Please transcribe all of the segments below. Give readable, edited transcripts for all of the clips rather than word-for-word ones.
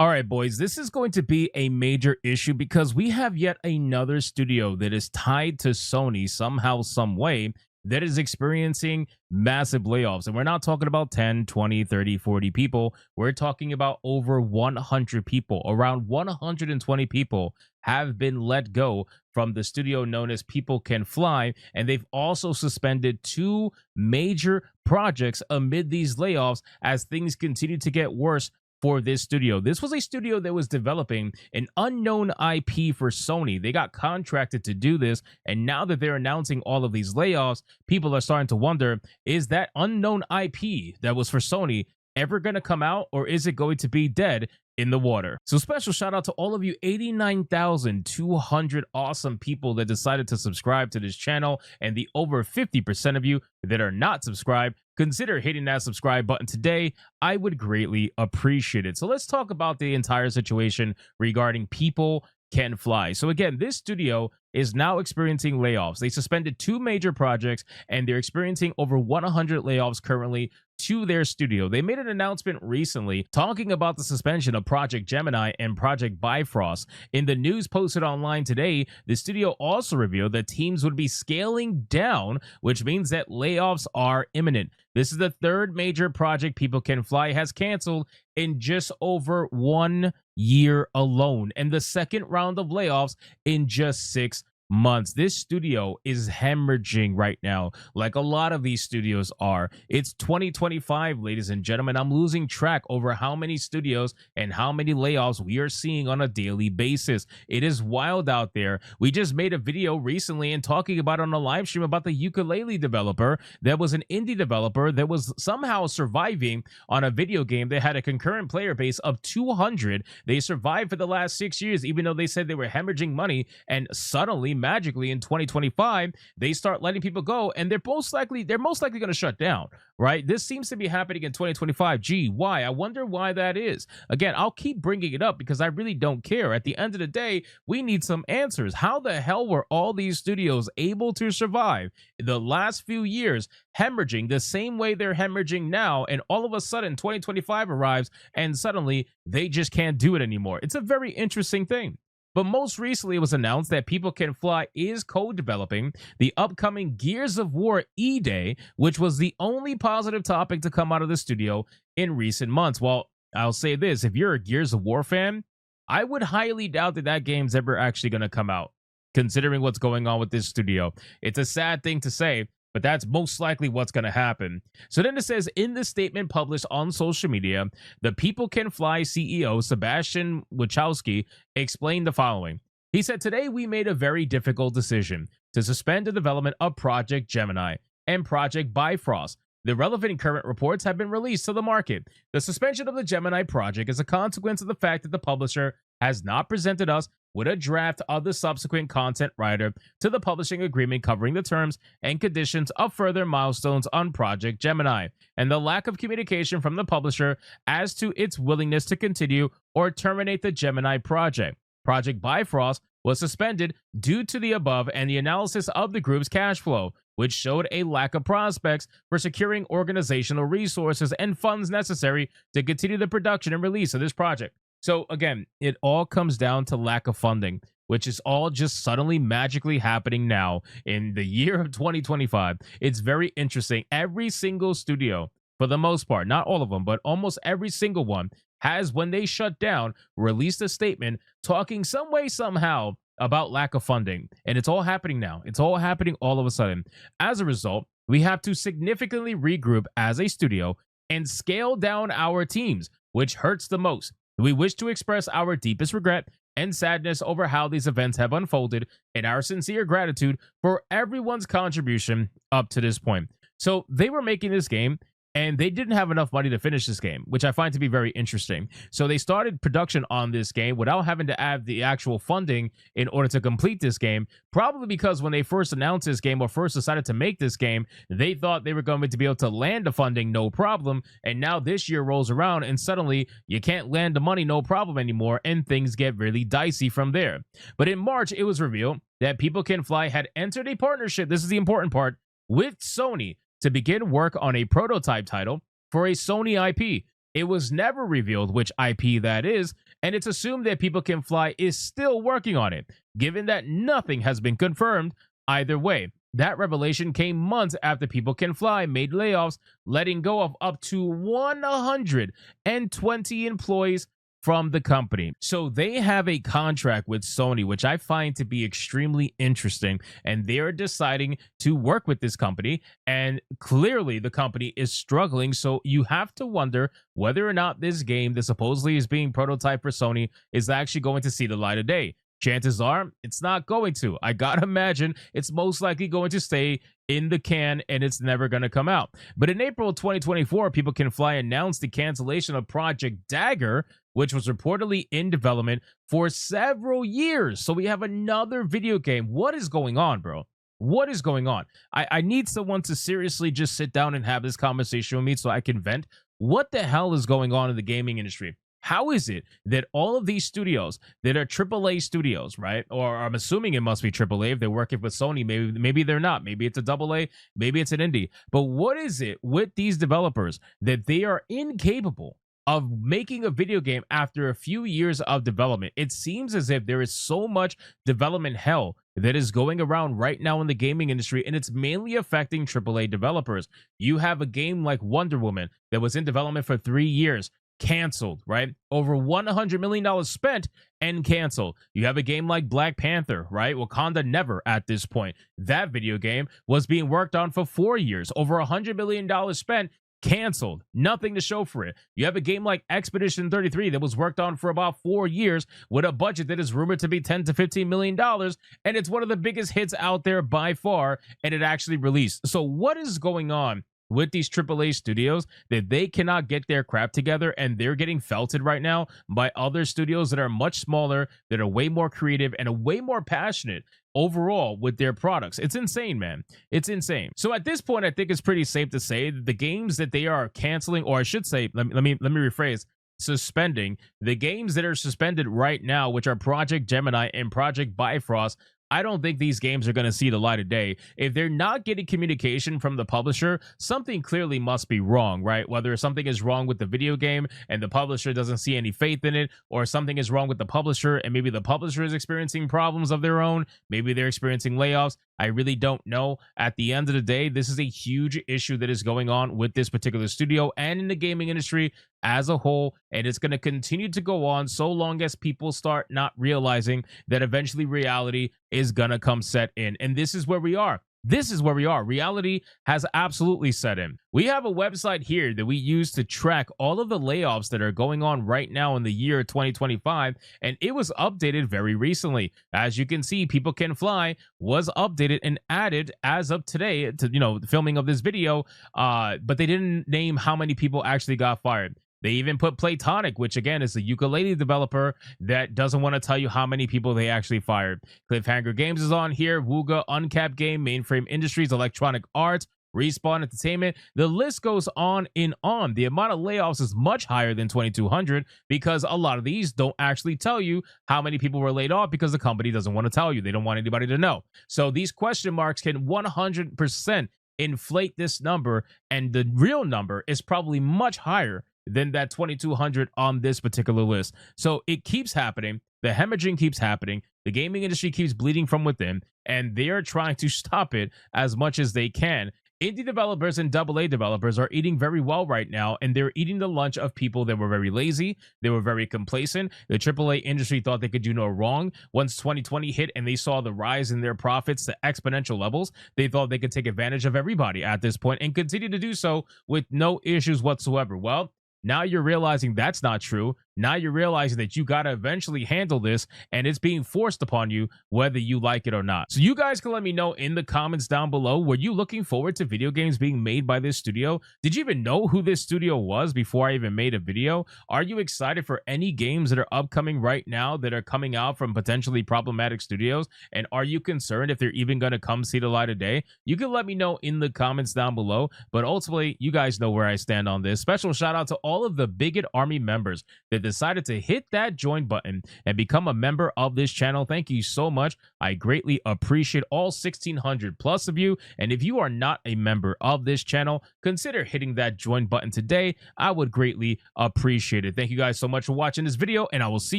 All right, boys, this is going to be a major issue because we have yet another studio that is tied to Sony somehow, some way, that is experiencing massive layoffs. And we're not talking about 10, 20, 30, 40 people. We're talking about over 100 people. Around 120 people have been let go from the studio known as People Can Fly. And they've also suspended two major projects amid these layoffs as things continue to get worse for this studio. This was a studio that was developing an unknown IP for Sony. They got contracted to do this, and now that they're announcing all of these layoffs, people are starting to wonder, is that unknown IP that was for Sony ever going to come out, or is it going to be dead in the water? So special shout out to all of you 89,200 awesome people that decided to subscribe to this channel, and the over 50% of you that are not subscribed. Consider hitting that subscribe button today. I would greatly appreciate it. So let's talk about the entire situation regarding People Can Fly. So again, this studio is now experiencing layoffs. They suspended two major projects, and they're experiencing over 100 layoffs currently to their studio. They made an announcement recently talking about the suspension of Project Gemini and Project Bifrost. In the news posted online today, the studio also revealed that teams would be scaling down, which means that layoffs are imminent. This is the third major project People Can Fly has canceled in just over 1 year alone, and the second round of layoffs in just 6 months. This studio is hemorrhaging right now, like a lot of these studios are. It's 2025, ladies and gentlemen. I'm losing track over how many studios and how many layoffs we are seeing on a daily basis. It is wild out there. We just made a video recently and talking about on a live stream about the ukulele developer that was an indie developer that was somehow surviving on a video game that had a concurrent player base of 200. They survived for the last 6 years, even though they said they were hemorrhaging money, and suddenly magically in 2025 they start letting people go, and they're most likely going to shut down, right? This seems to be happening in 2025. Gee, why? I wonder why that is. Again, I'll keep bringing it up because I really don't care. At the end of the day, we need some answers. How the hell were all these studios able to survive the last few years, hemorrhaging the same way they're hemorrhaging now, and all of a sudden 2025 arrives and suddenly they just can't do it anymore? It's a very interesting thing. But most recently, it was announced that People Can Fly is co-developing the upcoming Gears of War E-Day, which was the only positive topic to come out of the studio in recent months. Well, I'll say this, if you're a Gears of War fan, I would highly doubt that that game's ever actually going to come out, considering what's going on with this studio. It's a sad thing to say, but that's most likely what's going to happen. So then it says, in the statement published on social media, the People Can Fly CEO, Sebastian Wachowski, explained the following. He said, "Today we made a very difficult decision to suspend the development of Project Gemini and Project Bifrost. The relevant current reports have been released to the market. The suspension of the Gemini project is a consequence of the fact that the publisher has not presented us with a draft of the subsequent content writer to the publishing agreement covering the terms and conditions of further milestones on Project Gemini, and the lack of communication from the publisher as to its willingness to continue or terminate the Gemini project. Project Bifrost was suspended due to the above and the analysis of the group's cash flow, which showed a lack of prospects for securing organizational resources and funds necessary to continue the production and release of this project." So again, it all comes down to lack of funding, which is all just suddenly magically happening now in the year of 2025. It's very interesting. Every single studio, for the most part, not all of them, but almost every single one, has, when they shut down, released a statement talking some way, somehow about lack of funding. And it's all happening now. It's all happening all of a sudden. As a result, we have to significantly regroup as a studio and scale down our teams, which hurts the most. We wish to express our deepest regret and sadness over how these events have unfolded, and our sincere gratitude for everyone's contribution up to this point. So they were making this game, and they didn't have enough money to finish this game, which I find to be very interesting. So they started production on this game without having to add the actual funding in order to complete this game, probably because when they first announced this game or first decided to make this game, they thought they were going to be able to land the funding no problem, and now this year rolls around and suddenly you can't land the money no problem anymore, and things get really dicey from there. But in March, it was revealed that People Can Fly had entered a partnership, this is the important part, with Sony to begin work on a prototype title for a Sony IP. It was never revealed which IP that is, and it's assumed that People Can Fly is still working on it, given that nothing has been confirmed either way. That revelation came months after People Can Fly made layoffs, letting go of up to 120 employees from the company. So they have a contract with Sony, which I find to be extremely interesting. And they are deciding to work with this company. And clearly the company is struggling. So you have to wonder whether or not this game that supposedly is being prototyped for Sony is actually going to see the light of day. Chances are it's not going to. I gotta imagine it's most likely going to stay in the can and it's never going to come out. But in April 2024, People Can Fly announced the cancellation of Project Dagger, which was reportedly in development for several years. So we have another video game. What is going on, bro? What is going on? I need someone to seriously just sit down and have this conversation with me so I can vent. What the hell is going on in the gaming industry? How is it that all of these studios that are AAA studios, right? Or I'm assuming it must be AAA if they're working with Sony. Maybe they're not. Maybe it's a AA. Maybe it's an indie. But what is it with these developers that they are incapable of making a video game after a few years of development? It seems as if there is so much development hell that is going around right now in the gaming industry, and it's mainly affecting AAA developers. You have a game like Wonder Woman that was in development for 3 years, canceled, right? Over $100 million spent and canceled. You have a game like Black Panther, right? Wakanda Never at this point. That video game was being worked on for 4 years, over $100 million spent, canceled, nothing to show for it. You have a game like Expedition 33 that was worked on for about 4 years with a budget that is rumored to be $10 to $15 million, and it's one of the biggest hits out there by far, and it actually released. So what is going on with these AAA studios that they cannot get their crap together, and they're getting felted right now by other studios that are much smaller, that are way more creative and are way more passionate overall with their products? It's insane, man. It's insane. So at this point, I think it's pretty safe to say that the games that they are canceling, or I should say, let me rephrase, suspending, the games that are suspended right now, which are Project Gemini and Project Bifrost, I don't think these games are going to see the light of day. If they're not getting communication from the publisher, something clearly must be wrong, right? Whether something is wrong with the video game and the publisher doesn't see any faith in it, or something is wrong with the publisher and maybe the publisher is experiencing problems of their own. Maybe they're experiencing layoffs. I really don't know. At the end of the day, this is a huge issue that is going on with this particular studio and in the gaming industry as a whole, and it's going to continue to go on so long as people start not realizing that eventually reality is going to come set in. And this is where we are. This is where we are. Reality has absolutely set in. We have a website here that we use to track all of the layoffs that are going on right now in the year 2025, and it was updated very recently. As you can see, People Can Fly was updated and added as of today to, the filming of this video, but they didn't name how many people actually got fired. They even put Platonic, which again is a ukulele developer that doesn't want to tell you how many people they actually fired. Cliffhanger Games is on here, Wooga, Uncap Game, Mainframe Industries, Electronic Arts, Respawn Entertainment. The list goes on and on. The amount of layoffs is much higher than 2,200 because a lot of these don't actually tell you how many people were laid off because the company doesn't want to tell you. They don't want anybody to know. So these question marks can 100% inflate this number, and the real number is probably much higher than that 2,200 on this particular list. So it keeps happening. The hemorrhaging keeps happening. The gaming industry keeps bleeding from within, and they are trying to stop it as much as they can. Indie developers and AA developers are eating very well right now, and they're eating the lunch of people that were very lazy. They were very complacent. The AAA industry thought they could do no wrong. Once 2020 hit and they saw the rise in their profits to exponential levels, they thought they could take advantage of everybody at this point and continue to do so with no issues whatsoever. Well, now you're realizing that's not true. Now you're realizing that you got to eventually handle this, and it's being forced upon you whether you like it or not. So you guys can let me know in the comments down below, were you looking forward to video games being made by this studio? Did you even know who this studio was before I even made a video? Are you excited for any games that are upcoming right now that are coming out from potentially problematic studios? And are you concerned if they're even going to come see the light of day? You can let me know in the comments down below, but ultimately you guys know where I stand on this. Special shout out to all of the Bigot Army members that decided to hit that join button and become a member of this channel. Thank you so much. I greatly appreciate all 1,600 plus of you. And if you are not a member of this channel, consider hitting that join button today. I would greatly appreciate it. Thank you guys so much for watching this video, and I will see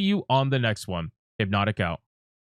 you on the next one. Hypnotic out.